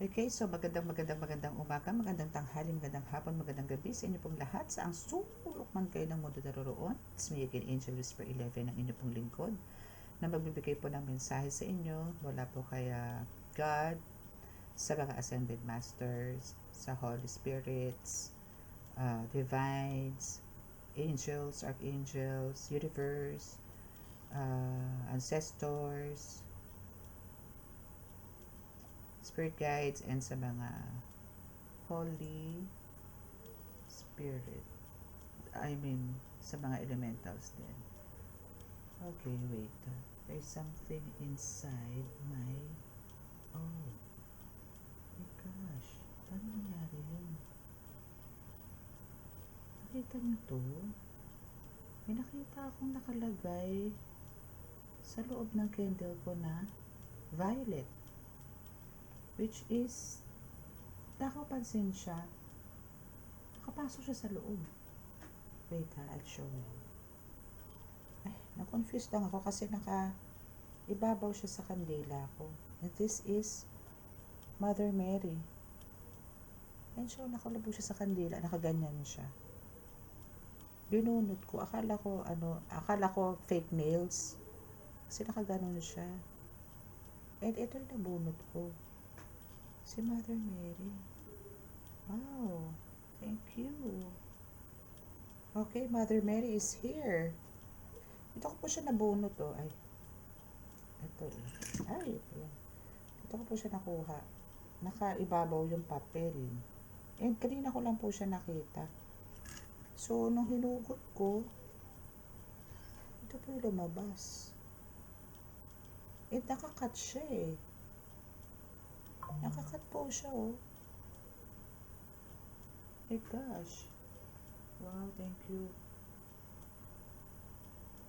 Okay, so magandang umaga, magandang tanghali, magandang hapon, magandang gabi sa inyo pong lahat. Sa ang sulok man kayo ng mundo naroroon. It's me again, Angel Whisper 11, ang inyo pong lingkod, na magbibigay po ng mensahe sa inyo mula po kay God, sa mga Ascended Masters, sa Holy Spirits, Divines, Angels, Archangels, Universe, Ancestors, Spirit Guides, and sa mga Holy Spirit. Sa mga elementals din. Okay, wait. There's something inside my... Oh, my gosh. Paano nangyari yun? Nakita niyo to? May nakita akong nakalagay sa loob ng candle ko na violet. Which is, nakapansin siya. Nakapasok siya sa loob. Wait I'll show you. Ay, na-confuse lang ako kasi ibabaw siya sa kandila ko. And this is Mother Mary. And so, nakalabo siya sa kandila, nakaganyan siya. Binunot ko, akala ko fake nails. Kasi nakaganon siya. And ito yung nabunot ko. Si Mother Mary. Wow, thank you. Okay, Mother Mary is here. Dito ko po siya nabunot, oh. Ay, ito eh. Ay, ayan. Dito ko po siya nakuha. Nakaibabaw yung papel. And kanina ko lang po siya nakita. So, nung hinugot ko, ito po yung lumabas. And nakakat siya eh. Nakakat po siya, oh. My gosh. Wow, thank you.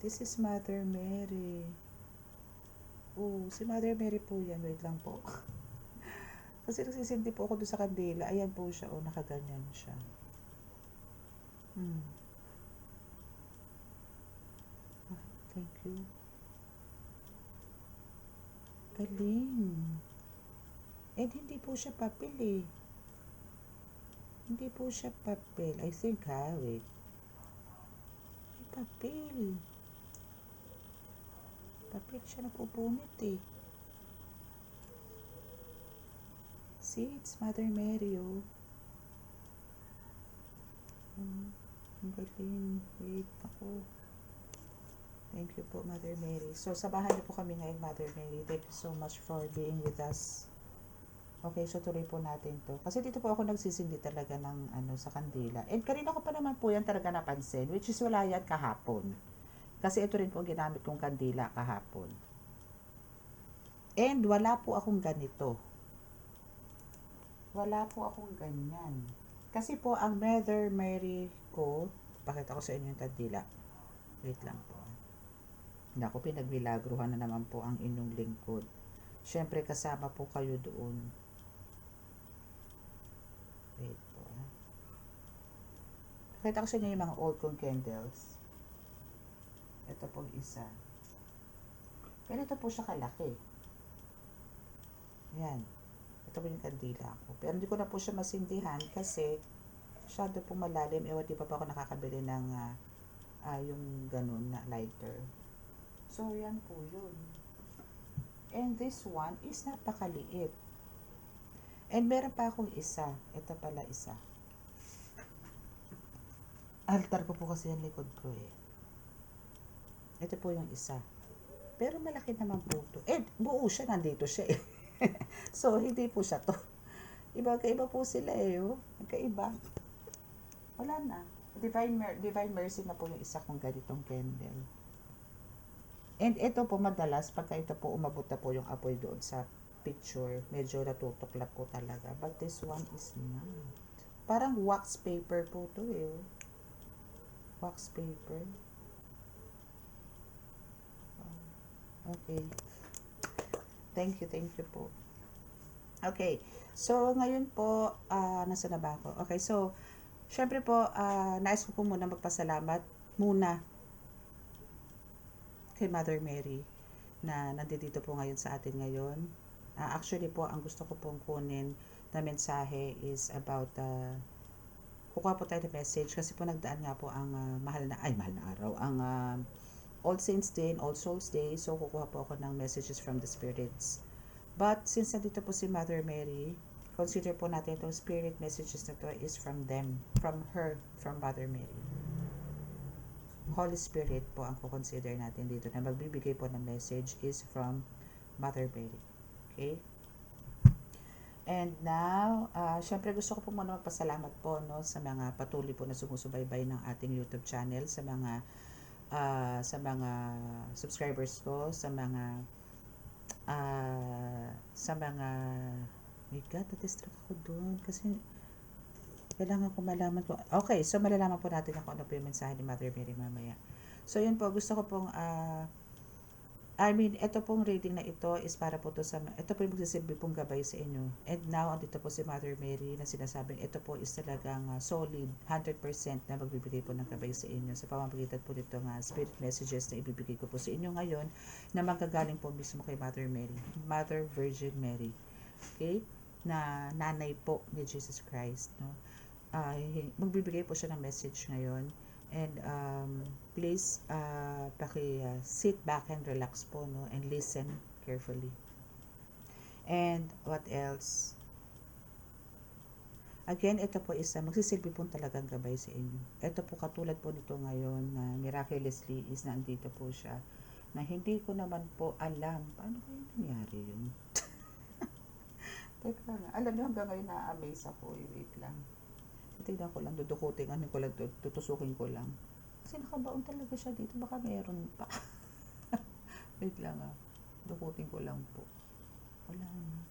This is Mother Mary. Oh, si Mother Mary po yan. Wait lang po. Kasi nagsisindi po ako doon sa kandila. Ayan po siya. Oh, nakaganyan siya. Thank you. Galing. And hindi po siya papel eh. Hindi po siya papel. I think wait. May papel. Papel siya napupunit eh. See, it's Mother Mary, oh. Ang galing. Wait, ako. Thank you po, Mother Mary. So, sabahan niyo po kami ngayon, Mother Mary. Thank you so much for being with us. Okay, so tuloy po natin to. Kasi dito po ako nagsisindi talaga ng sa kandila. And kanina ko pa naman po yan talaga napansin, which is wala yan kahapon. Kasi ito rin po ang ginamit kong kandila kahapon. And wala po akong ganito. Wala po akong ganyan. Kasi po ang Mother Mary ko, pakita ko sa inyo yung kandila. Wait lang po. Naku, pinagmilagruhan na naman po ang inyong lingkod. Siyempre kasama po kayo doon. Wait po. Pakita ko sa inyo yung mga old kong candles. Ito po isa. Ganito po siya kalaki. Yan. Ito po yung kandila ko. Pero hindi ko na po siya masindihan kasi masyado po malalim. Ewan, di pa ako nakakabili ng yung ganun na lighter. So, yan po yun. And this one is napakaliit. And meron pa akong isa. Ito pala isa. Altar ko po kasi yung likod ko eh. Ito po yung isa. Pero malaki naman po ito. Eh, buo siya. Nandito siya eh. So, hindi po siya to. Iba-iba po sila eh. Oh. Magkaiba. Wala na. Divine Mercy na po yung isa kong ganitong candle. And ito po madalas, pagka ito po umabot na po yung apoy doon sa picture, medyo natutuklap po talaga. But this one is not. Parang wax paper po to eh. Wax paper. Okay. Thank you po. Okay. So, ngayon po, nasa na ba ako? Okay, so, syempre po, nais ko po muna magpasalamat muna kay Mother Mary na nandito po ngayon sa atin ngayon. Actually po, ang gusto ko pong kunin na mensahe is about kukuha po tayo ng message kasi po nagdaan nga po ang mahal na araw, ang All Saints Day and All Souls Day. So kukuha po ako ng messages from the spirits. But since nandito po si Mother Mary, consider po natin itong spirit messages na to is from them, from her, from Mother Mary. Holy Spirit po ang kukonsider natin dito na magbibigay po ng message is from Mother Mary. Okay? And now, syempre gusto ko po muna magpasalamat po no, sa mga patuloy po na sumusubaybay ng ating YouTube channel, sa mga subscribers ko, sa mga my God, na-distract ako doon kasi kailangan ko malaman ko. Okay, so malalaman po natin kung ano po yung mensahe ni Mother Mary mamaya. So yun po, gusto ko pong ito pong reading na ito is para po to sa, ito po yung magsisilbi pong gabay sa inyo. And now, andito po si Mother Mary na sinasabing ito po is talagang solid, 100% na magbibigay po ng gabay sa inyo sa pamamagitan po nito nga spirit messages na ibibigay ko po sa inyo ngayon na magagaling po mismo kay Mother Mary, Mother Virgin Mary. Okay? Na nanay po ni Jesus Christ. No? Magbibigay po siya ng message ngayon. And please sit back and relax po, no, and listen carefully. And what else? Again, ito po is magsisilbi po talagang gabay sa inyo. Ito po katulad po nito ngayon na miraculously is nandito po siya na hindi ko naman po alam paano kayo nangyari yun. Teka nga, alam niyo hanggang ngayon na-amaze ako. Wait lang. Tignan ko lang, dudukutin, ko lang, tutusukin ko lang. Kasi nakabaon talaga siya dito, baka meron pa. Wait lang dukutin ko lang po. Wala na.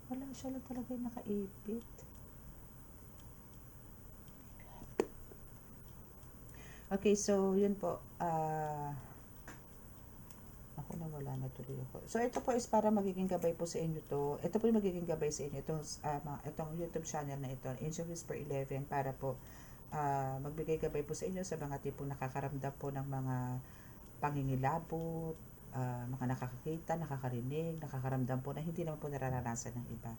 Wala siya lang talaga yung nakaipit. Okay, so yun po. Ako na wala na tuloy ako. So ito po is para magiging gabay po sa inyo to. Ito po yung magiging gabay sa inyo itong YouTube channel na ito, Angel Whisper 11, para po magbigay gabay po sa inyo sa mga tipong nakakaramdam po ng mga pangingilabot, mga nakakakita, nakakarinig, nakakaramdam po na hindi naman po nararanasan ng iba.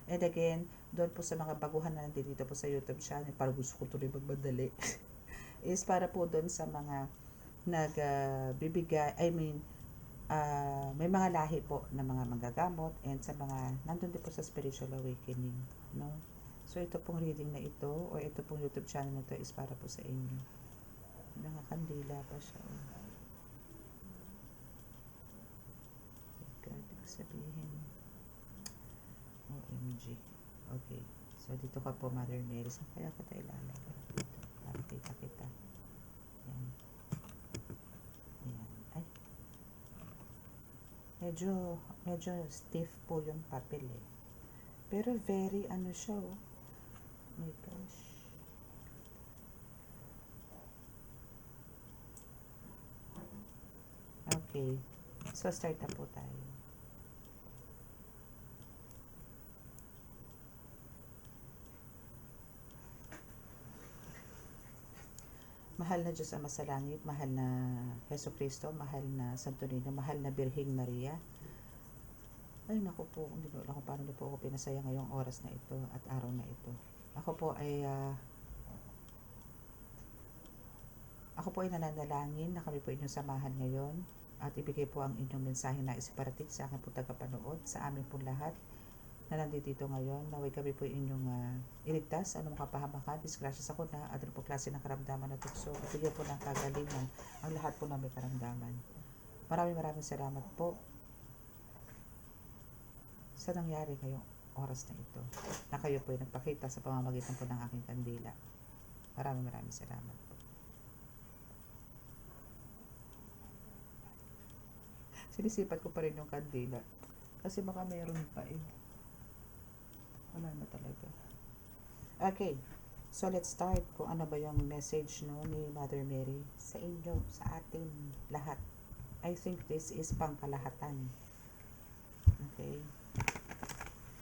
And again, doon po sa mga baguhan na nandito po sa YouTube channel, para gusto ko tuloy magmadali, is para po doon sa mga nagbibigay, may mga lahi po ng mga manggagamot and sa mga nandun din po sa spiritual awakening, no? So ito pong reading na ito o ito pong YouTube channel na ito is para po sa inyo. Nakakandila pa siya. Ibig sabihin OMG. Okay. So dito ka po, Mother Mary. Saan kaya kita ilalagay? Dito. Para kita. Yan. Ay. Medyo stiff po yung papel eh. Pero very siya oh. My gosh. Okay. So start na po tayo. Mahal na Diyos Ama sa langit, mahal na Heso Kristo, mahal na Santo Niño, mahal na Birheng Maria. Ay naku po, hindi ko alam kung paano niyo po ako pinasaya ngayong oras na ito at araw na ito. Ako po ay nananalangin na kami po inyong samahan ngayon at ibigay po ang inyong mensahe na isiparating sa akin po tagapanood, sa amin po lahat na nandito ngayon. Naway kami po inyong iligtas, anong kapahamakan, disgrasya sa kuna, at ano po klase ng karamdaman na tukso, at bigyan po ng kagalingan ang lahat po ng may karamdaman. Maraming salamat po sa nangyari ngayong oras na ito, na kayo po ay nagpakita sa pamamagitan po ng aking kandila. Maraming salamat po. Sinisipat ko pa rin yung kandila kasi baka meron pa eh. Wala na talaga. Okay. So let's start kung ano ba yung message no ni Mother Mary sa inyo, sa atin lahat. I think this is pangkalahatan. Okay.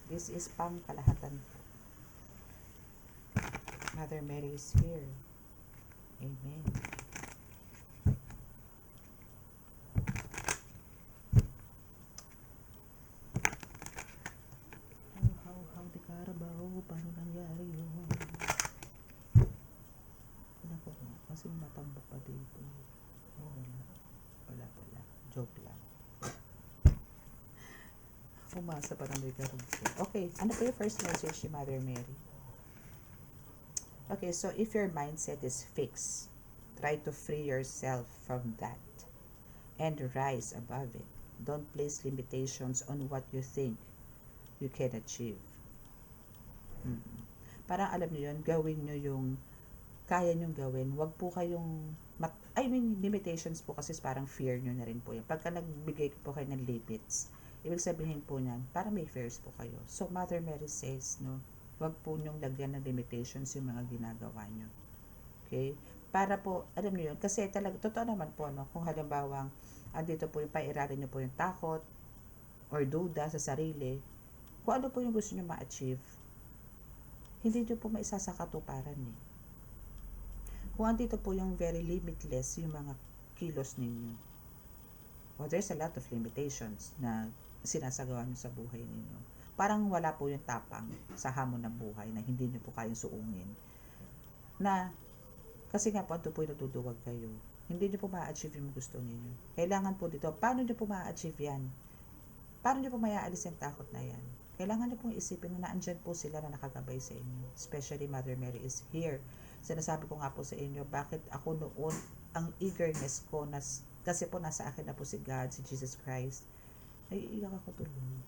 This is pangkalahatan. Mother Mary is here. Amen. paano nangyari yun? Wala po nga, kasi matambok pa dito. Oh, wala. Wala pala. Joke lang. Umasa pa ng may karugtong. Okay, ano po yung first message ni Mother Mary? Okay, so if your mindset is fixed, try to free yourself from that and rise above it. Don't place limitations on what you think you can achieve. Parang alam niyo yun, gawin niyo yung kaya nyong gawin. Wag po kayong limitations po kasi parang fear nyo na rin po yan. Pagka nagbigay po kayo ng limits, ibig sabihin po niyan, parang may fears po kayo. So, Mother Mary says, no, wag po nyong lagyan ng limitations yung mga ginagawa nyo. Okay? Para po, alam niyo yun, kasi talaga, totoo naman po, no, kung halimbawang, andito po yung pairalin nyo po yung takot, or duda sa sarili, kung ano po yung gusto nyo ma-achieve, hindi nyo po maisasakatuparan eh. Kung andito po yung very limitless yung mga kilos ninyo. Well, there's a lot of limitations na sinasagawa nyo sa buhay ninyo. Parang wala po yung tapang sa hamon ng buhay na hindi nyo po kayang suungin. Na, kasi nga po, ito po yung natuduwag kayo. Hindi nyo po ma-achieve yung gusto ninyo. Kailangan po dito, paano nyo po ma-achieve yan? Paano nyo po maya-alis yung takot na yan? Kailangan nyo pong isipin na naandyan po sila na nakagabay sa inyo. Especially Mother Mary is here. Sinasabi ko nga po sa inyo, bakit ako noon, ang eagerness ko, kasi po nasa akin na po si God, si Jesus Christ, naiiyak ako tuloy.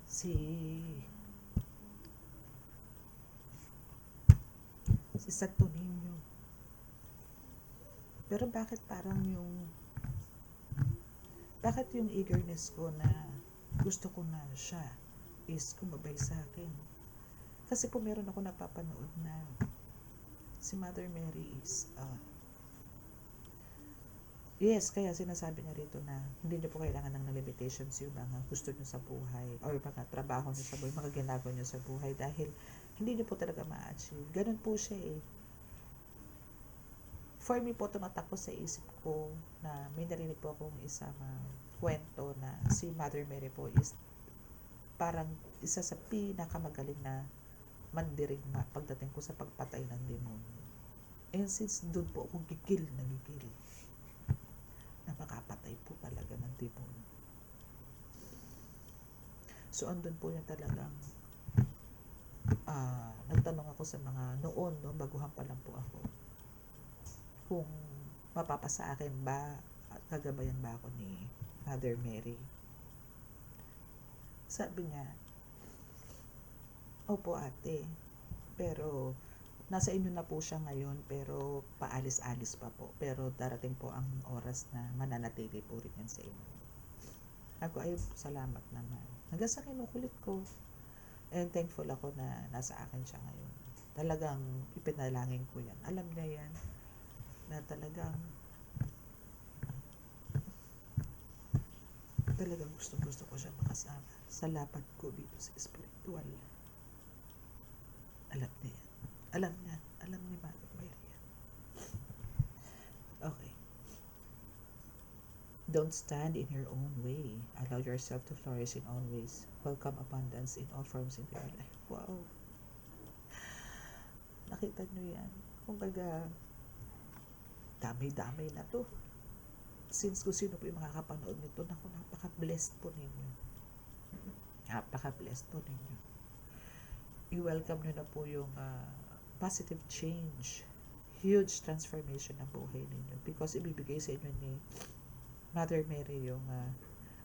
Si Santo Niño. Pero bakit yung eagerness ko na gusto ko na siya is kumabay sa akin? Kasi po meron ako napapanood na si Mother Mary is yes, kaya sinasabi niya rito na hindi niyo po kailangan ng limitations yung mga gusto niyo sa buhay or mga trabaho niyo sa buhay, mga ginagawa niyo sa buhay dahil hindi niyo po talaga ma-achieve. Ganun po siya eh. For me po, tumatakbo sa isip ko na may narinig po akong isang kwento na si Mother Mary po is parang isa sa pinakamagaling na mandirigma pagdating ko sa pagpatay ng demonyo. And since doon po ako gigil na makapatay po talaga ng demonyo. So andun po yung talagang nagtanong ako sa mga noon, no, baguhan pa lang po ako, kung mapapasa akin ba at kagabayan ba ako ni Mother Mary. Sabi niya, opo ate, pero nasa inyo na po siya ngayon, pero paalis-alis pa po. Pero darating po ang oras na mananatili po rin yan sa inyo. Ako ay salamat naman. Hanggang sa kinukulit ko. And thankful ako na nasa akin siya ngayon. Talagang ipinalangin ko yan. Alam niya yan na talagang gusto ko siya makasama sa lapad ko dito sa spiritual. Alam niya yan. Alam ni Mother Mary yan. Okay. Don't stand in your own way. Allow yourself to flourish in all ways. Welcome abundance in all forms in your life. Wow. Nakita nyo yan. Kumbaga, dami-dami na to. Since kung sino po yung makakapanood nito, naku, napaka-blessed po ninyo. Napaka-blessed po ninyo. I-welcome nyo na po yung positive change, huge transformation ng buhay ninyo because ibibigay sa inyo ni Mother Mary yung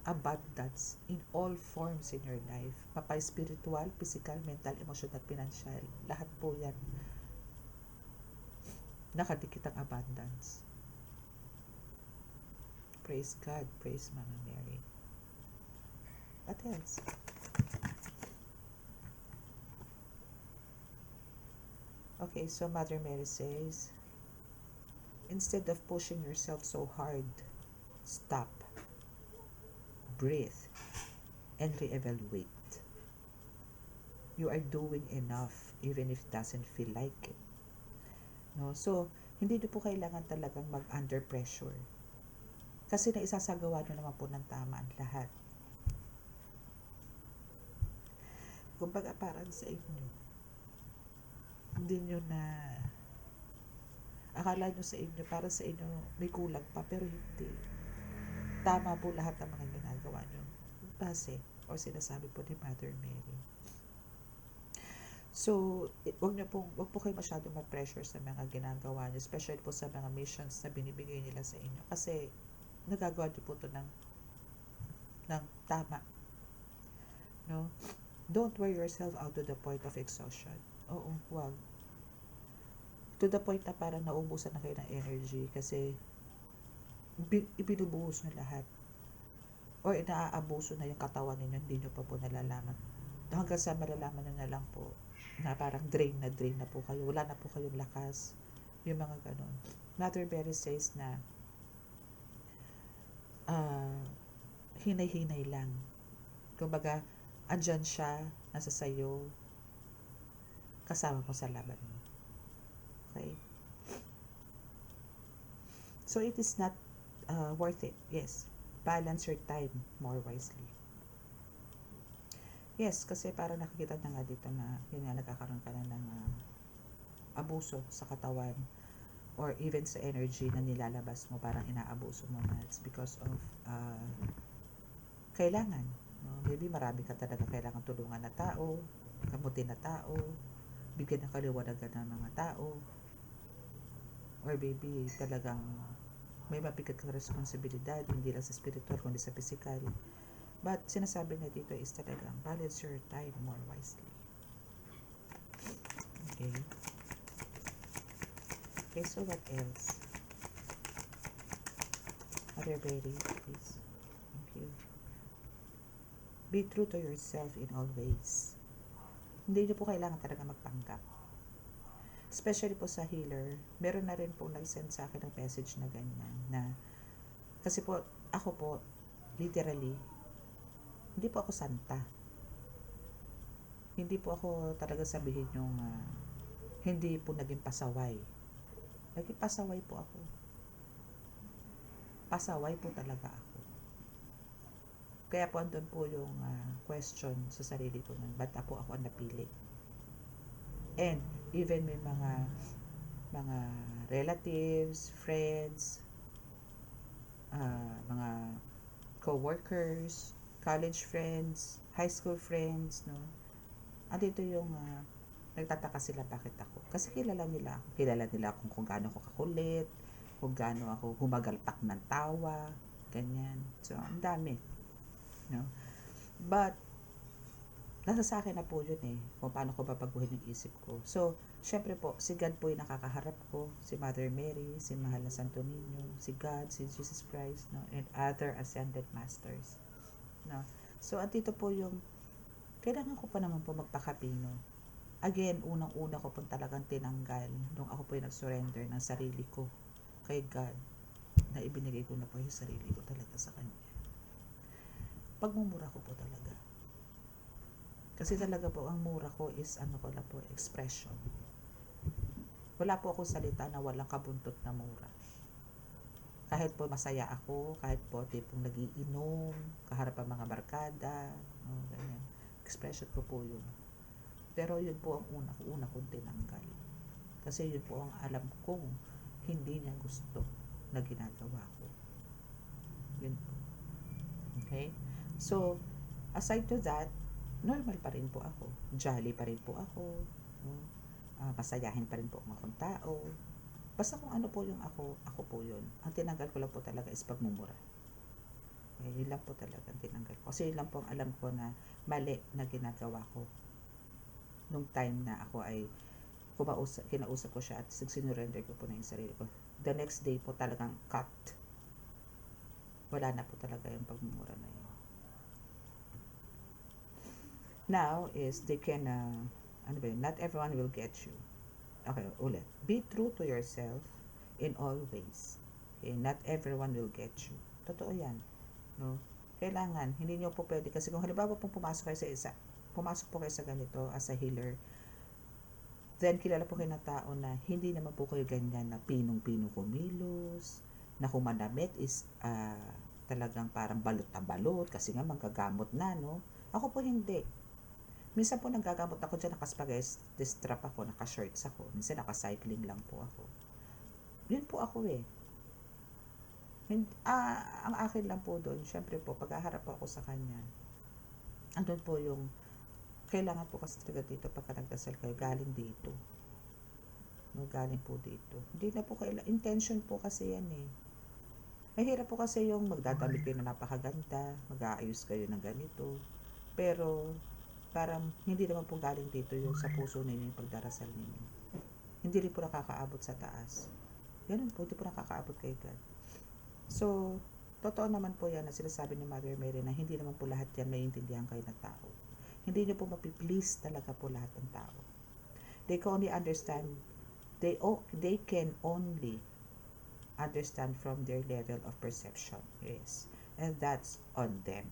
abundance in all forms in your life. Mapa-spiritual, physical, mental, emotional, at financial. Lahat po yan. Nakadikit ang abundance. Praise God. Praise Mama Mary. What else? Okay, so Mother Mary says, instead of pushing yourself so hard, stop, breathe, and reevaluate. You are doing enough even if it doesn't feel like it. No? So, hindi nyo po kailangan talagang mag-under pressure. Kasi naisasagawa nyo naman po ng tama ang lahat. kumbaga parang sa inyo, hindi nyo na, akala nyo sa inyo, para sa inyo may kulang pa, pero hindi. Tama po lahat ng mga ginagawa nyo. Base, o sinasabi po ni Mother Mary. So, wag po kayo masyado ma-pressure sa mga ginagawa nyo, especially po sa mga missions na binibigay nila sa inyo. Kasi, nagagawa nyo po ito ng tama. No? Don't wear yourself out to the point of exhaustion. Oo, wag. To the point na parang naubusan na kayo ng energy kasi ibinubuhos na lahat. Or naaabuso na yung katawan ninyo, hindi nyo pa po nalalaman. Hanggang sa malalaman nyo na lang po na parang drain na po kayo. Wala na po kayong lakas. Yung mga ganun. Mother Mary says na hinay-hinay lang. Kumbaga, andyan siya, nasa sayo, kasama mo sa laban mo. Okay? So, it is not worth it. Yes. Balance your time more wisely. Yes, kasi parang nakikita na nga dito na yun nga, nagkakaroon ka na ng abuso sa katawan or even sa energy na nilalabas mo, parang inaabuso mo na. It's because of kailangan. No? Maybe marami ka talaga kailangan tulungan na tao, kamutin na tao, bigyan ng kaliwanagan ng mga tao, or maybe talagang may mabigat kang responsibilidad, hindi lang sa spiritual, kundi sa physical. But sinasabi na dito is talagang balance your time more wisely. Okay. Okay, so what else? Mother Mary, please. Thank you. Be true to yourself in all ways. Hindi nyo po kailangan talaga magpanggap. Especially po sa healer, meron na rin po nag-send sa akin ng message na ganyan, na kasi po, ako po, literally, hindi po ako santa. Hindi po ako talaga sabihin yung hindi po naging pasaway. Naging pasaway po ako. Pasaway po talaga ako. Kaya po andun po yung question sa sarili ko nun, ba't po ako ang napili? And even may mga relatives, friends, mga co-workers, college friends, high school friends, no? Andito yung nagtataka sila bakit ako. Kasi kilala nila ako. Kilala nila kung gaano ako kakulit, kung gaano ako humagalpak ng tawa, ganyan. So, ang dami. No? But, nasa sa akin na po yun kung paano ko babaguhin yung isip ko. So, syempre po, si God po yung nakakaharap ko, si Mother Mary, si Mahal na Santo Niño, si God, si Jesus Christ, no? And other ascended masters. No? So, andito po yung kailangan ko pa naman po magpakapino. Again, unang-una ko po talagang tinanggal nung ako po yung nag-surrender ng sarili ko kay God, na ibinigay ko na po yung sarili ko talaga sa Kanya. Pagmumura ko po talaga. Kasi talaga po, ang mura ko is expression. Wala po akong salita na walang kabuntot na mura. Kahit po masaya ako, kahit po tipong nagiinom, kaharap ang mga barkada, ganyan. Expression ko po yun. Pero yun po ang una kong tinanggal. Kasi yun po ang alam kong hindi niya gusto na ginagawa ko. Yun po. Okay? So, aside to that, normal pa rin po ako. Jolly pa rin po ako. Masayahin pa rin po akong tao. Basta kung ano po yung ako po yun. Ang tinanggal ko lang po talaga is pagmumura. Yun lang po talaga ang tinanggal ko. Kasi yun lang po ang alam ko na mali na ginagawa ko. Nung time na ako ay kinausap ko siya at sinurrender ko po na yung sarili ko. The next day po talagang cut. Wala na po talaga yung pagmumura na yun. Now is they can, not everyone will get you. Okay, ulit. Be true to yourself in all ways. Okay, not everyone will get you. Totoo yan. No? Kailangan, hindi nyo po pwede. Kasi kung halimbawa po pumasok po kayo sa ganito as a healer, then kilala po kayo ng tao na hindi naman po kayo ganyan na pinong-pino kumilos, na kung manamit is talagang parang balot na balot kasi nga manggagamot na, no? Ako po hindi. Minsan po nagagamot ako dyan, nakaspagay-strap ako, naka-shorts ako. Minsan naka-cycling lang po ako. Yun po ako eh. Ang akin lang po doon, syempre po, pag-aharap po ako sa kanya, andun po yung, kailangan po kasi talaga dito, pagka nagdasal kayo, galing dito. No, galing po dito. Hindi na po intention po kasi yan eh. Mahirap po kasi yung magdadamit kayo na napakaganda, mag-aayos kayo ng ganito. Pero, parang hindi naman po galing dito yung sa puso ninyo yung pagdarasal ninyo. Hindi rin po nakakaabot sa taas. Ganun po, hindi po nakakaabot kay God. So, totoo naman po yan na sinasabi ni Mother Mary na hindi naman po lahat yan maiintindihan kayo ng tao. Hindi nyo po mapiplease talaga po lahat ng tao. They can only understand, they can only understand from their level of perception. Yes. And that's on them.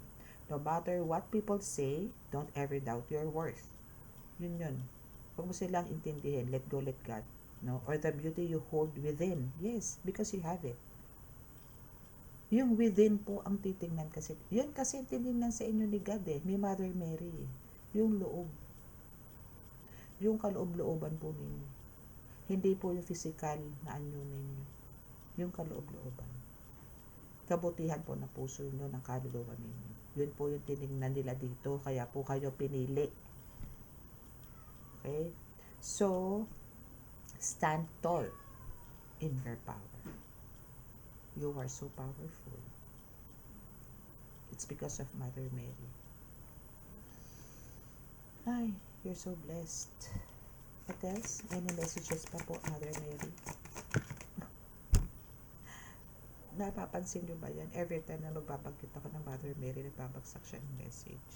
No matter what people say, don't ever doubt your worth. Yun. Huwag mo silang intindihin. Let go, let God. No? Or the beauty you hold within. Yes, because you have it. Yung within po ang titingnan kasi. Yun kasi titingnan sa inyo ni God eh. Ni Mother Mary eh. Yung loob. Yung kaloob-looban po ninyo. Hindi po yung physical na anyo ninyo. Yung kaloob-looban. Kabutihan po ng puso nyo, ng kaluluwa ninyo. Yun po yung tinignan nila dito. Kaya po kayo pinili. Okay? So, stand tall in your power. You are so powerful. It's because of Mother Mary. Ay, you're so blessed. What else? Any messages pa po, Mother Mary? Napapansin nyo ba yan? Every time na magbabanggit ako ng Mother Mary, nagbabagsak siya ng message.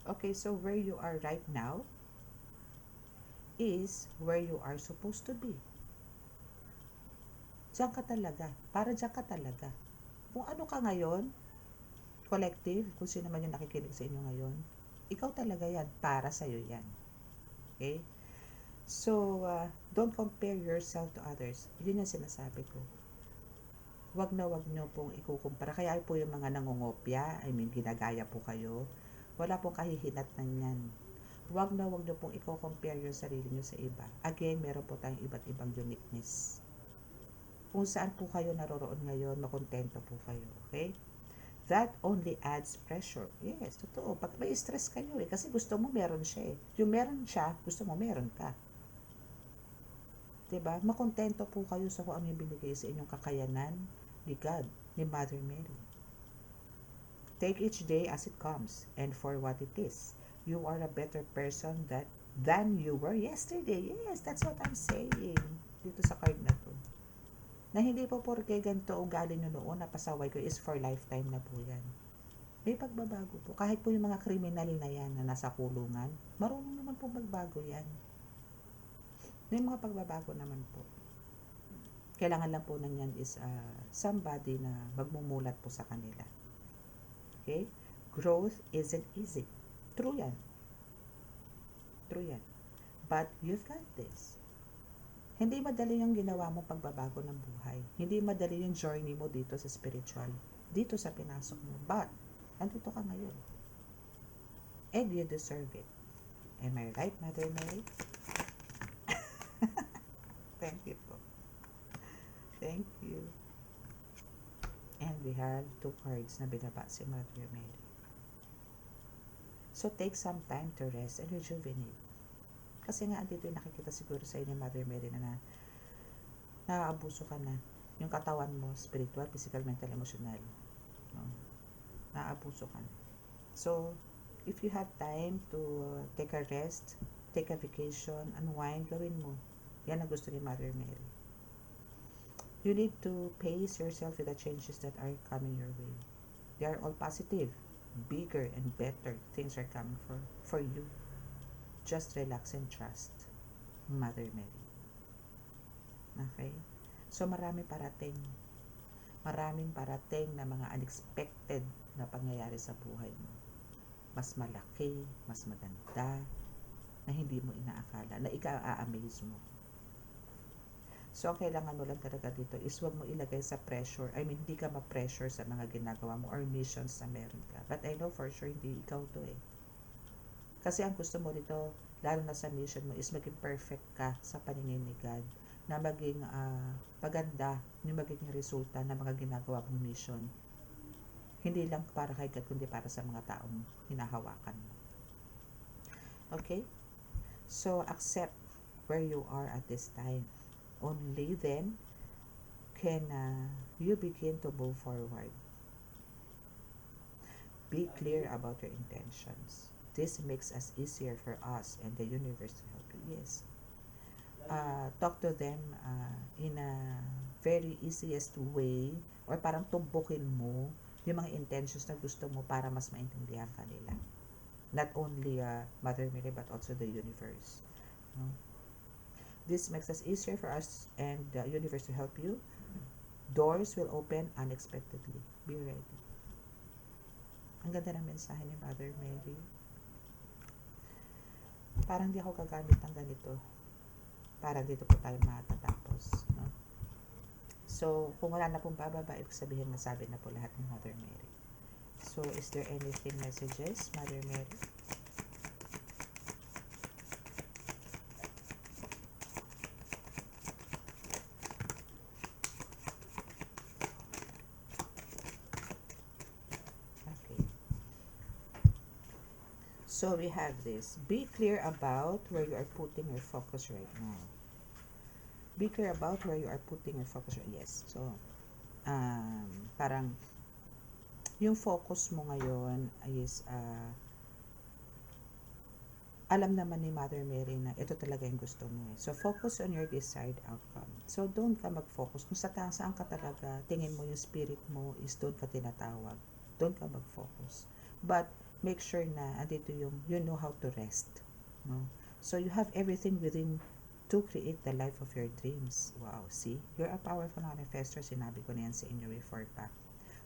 Okay, so where you are right now is where you are supposed to be. Diyan ka talaga. Para diyan ka talaga. Kung ano ka ngayon, collective, kung sino man yung nakikinig sa inyo ngayon, ikaw talaga yan. Para sa'yo yan. Okay? So, don't compare yourself to others. Yun yung sinasabi ko. Wag nyo pong ikukumpara. Kaya po yung mga nangungopya, ginagaya po kayo, wala pong kahihinatnan yan. Wag nyo pong i-compare yung sarili nyo sa iba. Again, meron po tayong iba't ibang uniqueness. Kung saan po kayo naroroon ngayon, makontento po kayo. Okay? That only adds pressure. Yes, totoo. Pag may stress kayo kasi gusto mo meron siya eh. Yung meron siya, gusto mo meron ka. Diba? Makontento po kayo sa kung ano yung binigay sa inyong kakayanan ni God, ni Mother Mary. Take each day as it comes and for what it is. You are a better person than you were yesterday. Yes, that's what I'm saying. Dito sa card na to. Na hindi po porke ganito ugali nyo noon, napasaway ko is for lifetime na po yan. May pagbabago po. Kahit po yung mga kriminal na yan na nasa kulungan, marunong naman po magbago yan. May mga pagbabago naman po. Kailangan lang po nanyan is somebody na magmumulat po sa kanila. Okay? Growth isn't easy. True yan. True yan. But you've got this. Hindi madali yung ginawa mong pagbabago ng buhay. Hindi madali yung journey mo dito sa spiritual. Dito sa pinasok mo. But, nandito ka ngayon. And you deserve it. Am I right, Mother Mary? Thank you po. Thank you. And we have 2 cards na binaba si Mother Mary. So, take some time to rest and rejuvenate. Kasi nga, andito yung nakikita siguro sa inyo, Mother Mary, na naaabuso ka na. Yung katawan mo, spiritual, physical, mental, emotional. No? Naaabuso ka na. So, if you have time to take a rest, take a vacation, unwind, gawin mo. Yan ang gusto ni Mother Mary. You need to pace yourself with the changes that are coming your way. They are all positive, bigger, and better things are coming for you. Just relax and trust, Mother Mary. Okay? So, maraming parating na mga unexpected na pangyayari sa buhay mo. Mas malaki, mas maganda, na hindi mo inaakala, na ika-a-amaze mo. So, ang kailangan mo lang talaga dito is huwag mo ilagay sa pressure. I mean, hindi ka ma-pressure sa mga ginagawa mo or missions na meron ka. But I know for sure, hindi ikaw to eh. Kasi ang gusto mo dito, lalo na sa mission mo, is maging perfect ka sa paningin ni God, na maging maganda yung magiging resulta ng mga ginagawa mong mission. Hindi lang para kay God, kundi para sa mga taong hinahawakan mo. Okay? So, accept where you are at this time. Only then can you begin to move forward. Be clear about your intentions. This makes us easier for us and the universe to help you. Yes. Talk to them in a very easiest way, or parang tumbukin mo yung mga intentions na gusto mo para mas maintindihan ka nila. Not only Mother Mary, but also the universe. No? This makes us easier for us and the universe to help you. Doors will open unexpectedly. Be ready. Ang ganda ng mensahe ni Mother Mary. Parang di ako gagamit ng ganito. Para dito po tayo matatapos. No? So, kung wala na pong bababa, ibig sabihin nasabi na po lahat ng Mother Mary. So, is there anything messages, Mother Mary? Okay. So, we have this. Be clear about where you are putting your focus right now. Be clear about where you are putting your focus right now. Yes. So, parang yung focus mo ngayon is alam naman ni Mother Mary na ito talaga yung gusto mo eh. So, focus on your desired outcome. So, doon ka mag-focus. Kung saan ka talaga, tingin mo yung spirit mo is doon ka tinatawag. Doon ka mag-focus. But, make sure na andito yung you know how to rest. No? So, you have everything within to create the life of your dreams. Wow, see? You're a powerful manifestor. Sinabi ko na yan sa inyo before pa.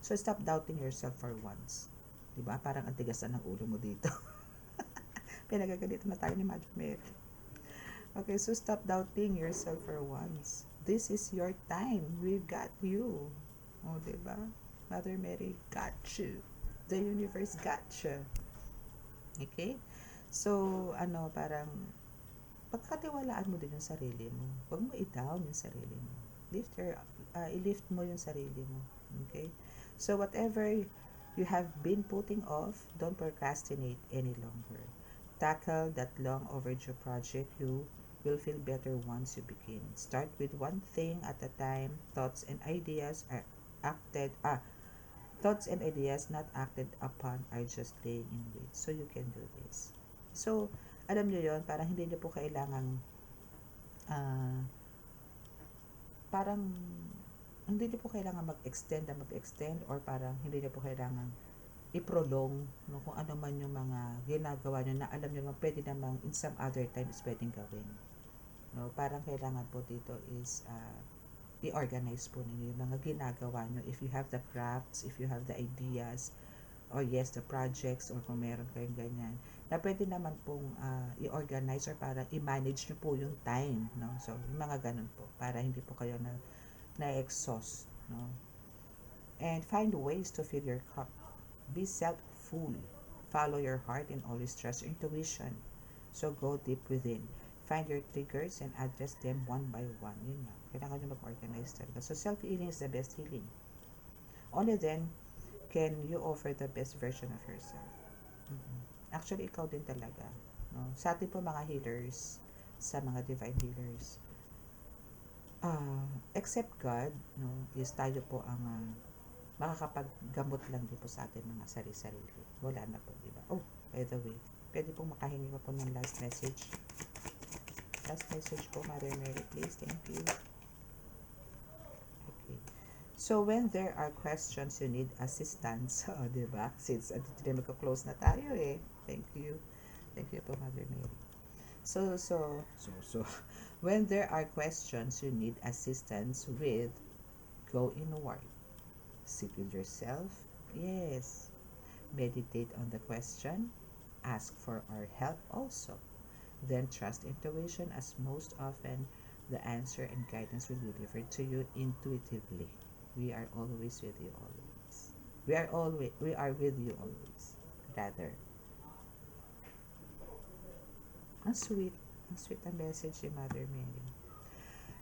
So, stop doubting yourself for once. Diba? Parang ang tigasan ng ulo mo dito. Pinagagalito na tayo ni Mother Mary. Okay, so stop doubting yourself for once. This is your time. We got you. O, diba? Mother Mary got you. The universe got you. Okay? So, parang pagkatiwalaan mo din yung sarili mo. Huwag mo i-down yung sarili mo. I-lift mo yung sarili mo. Okay? So, whatever you have been putting off, don't procrastinate any longer. Tackle that long overdue project. You will feel better once you begin. Start with one thing at a time. Thoughts and ideas not acted upon are just laying in wait. So you can do this. So, alam nyo yon, parang hindi nyo po kailangang parang hindi nyo po kailangan mag-extend or parang hindi nyo po kailangan i-prolong no, kung ano man yung mga ginagawa nyo na alam nyo naman pwede namang in some other time is pwedeng gawin. No, parang kailangan po dito is i-organize po ninyo yung mga ginagawa nyo. If you have the crafts, if you have the ideas, or yes, the projects, or kung meron kayong ganyan, na pwede naman pong i-organize or para i-manage nyo po yung time. No? So, yung mga ganun po, para hindi po kayo na-exhaust. No? And find ways to fill your cup. Be self-full. Follow your heart and always trust your intuition. So, go deep within. Find your triggers and address them one by one. Yun na. Kailangan nyo mag-organize talaga. So, self-healing is the best healing. Only then can you offer the best version of yourself. Actually, ikaw din talaga. No? Sa atin po mga healers, sa mga divine healers, except God, no, is tayo po ang makakapaggamot lang din po sa atin mga sarili-sarili. Wala na po, diba? Oh, by the way, pwede pong makahingi pa po ng last message. Last message po, Mother Mary, please. Thank you. Okay. So, when there are questions, you need assistance. Oh, diba? Since magka-close na tayo eh. Thank you. Thank you po, Mother Mary. So, when there are questions you need assistance with, go inward. Sit with yourself. Yes. Meditate on the question. Ask for our help also. Then trust intuition, as most often the answer and guidance will be delivered to you intuitively. We are always with you always. We are with you always. Rather. Ang sweet. Ang sweet ang message ni Mother Mary.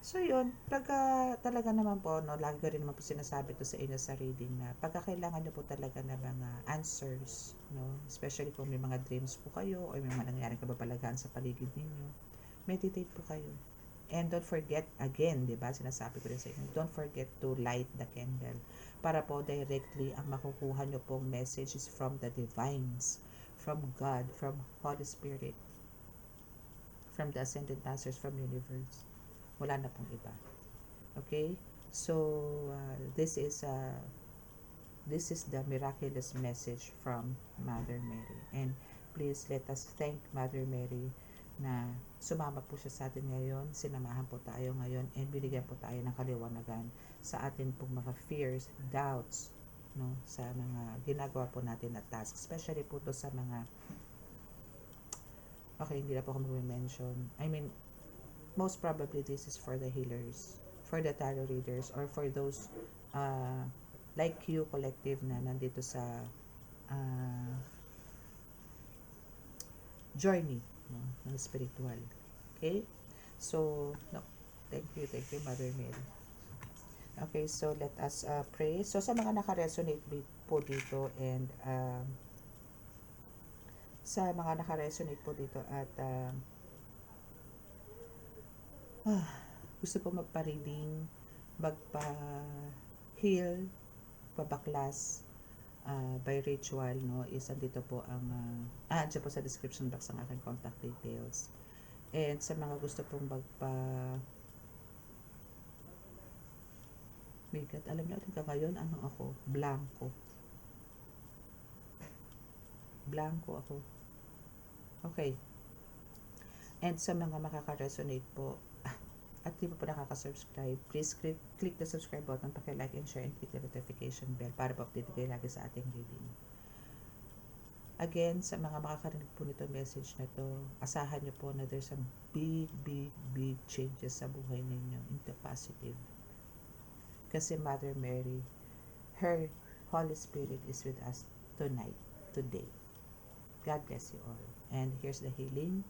So yun, pagka talaga naman po, no, lagi ko rin naman po sinasabi to sa inyo sa reading na pagka kailangan nyo po talaga ng mga answers, no, especially kung may mga dreams po kayo o may mga nangyaring kababalaghan sa paligid ninyo, meditate po kayo. And don't forget, again, di ba, sinasabi ko rin sa inyo, don't forget to light the candle para po directly ang makukuha nyo pong messages from the divines, from God, from Holy Spirit, from the Ascended Masters, from universe. Wala na pong iba. Okay? So, this is the miraculous message from Mother Mary. And please let us thank Mother Mary na sumama po siya sa atin ngayon, sinamahan po tayo ngayon, and binigyan po tayo ng kaliwanagan sa atin pong mga fears, doubts, no, sa mga ginagawa po natin na task, especially po to sa mga, okay, hindi na po ako mag-mention, I mean, most probably this is for the healers, for the tarot readers, or for those like you collective na nandito sa journey, no, ng spiritual. Okay? So, no, thank you, Mother Mary. Okay, so let us pray. So, sa mga naka-resonate po dito and sa mga naka-resonate po dito at gusto po magpa-reading, magpa-heal, pabaklas, by ritual, no, is andito po ang andyan po sa description box ang aking contact details. And sa mga gusto pong bigat, alam niyo hanggang ngayon ano ako, blanco ako. Okay. And sa mga makaka-resonate po at di pa po nakaka-subscribe, please click the subscribe button, paki-like and share, and click the notification bell para pa-update kayo lagi sa ating reading. Again, sa mga makakarinig po nito message na to, asahan nyo po na there's some big changes sa buhay ninyo into positive. Kasi Mother Mary, her Holy Spirit is with us tonight, today. God bless you all. And here's the healing.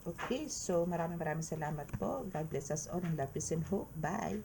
Okay, so maraming salamat po. God bless us all and love, peace and hope. Bye!